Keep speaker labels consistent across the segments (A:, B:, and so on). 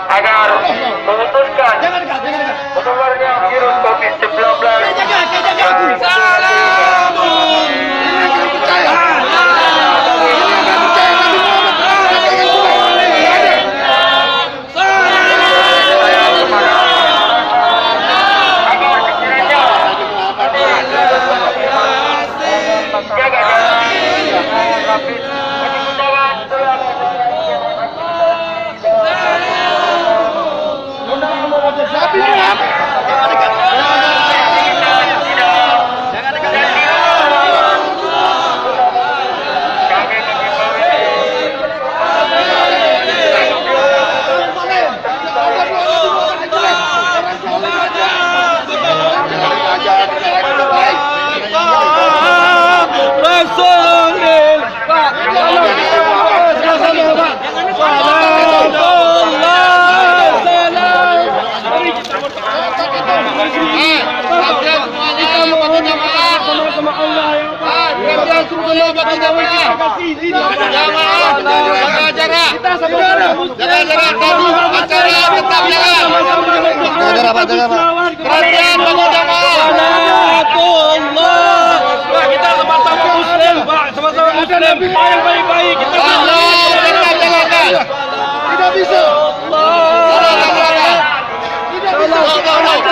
A: agar memutuskan menularnya virus COVID-19.
B: Baik-baik kita tidak bisa.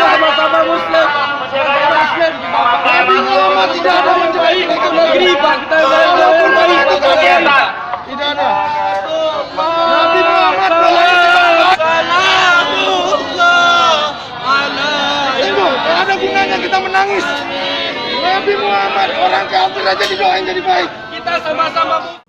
B: Sama-sama Muslim. Nabi Muhammad tidak ada menjadikan negeri Pak. Kita tidak ada. Nabi Muhammad tidak ada gunanya kita menangis. Nabi Muhammad orang kafir aja didoain jadi baik. Kita sama-sama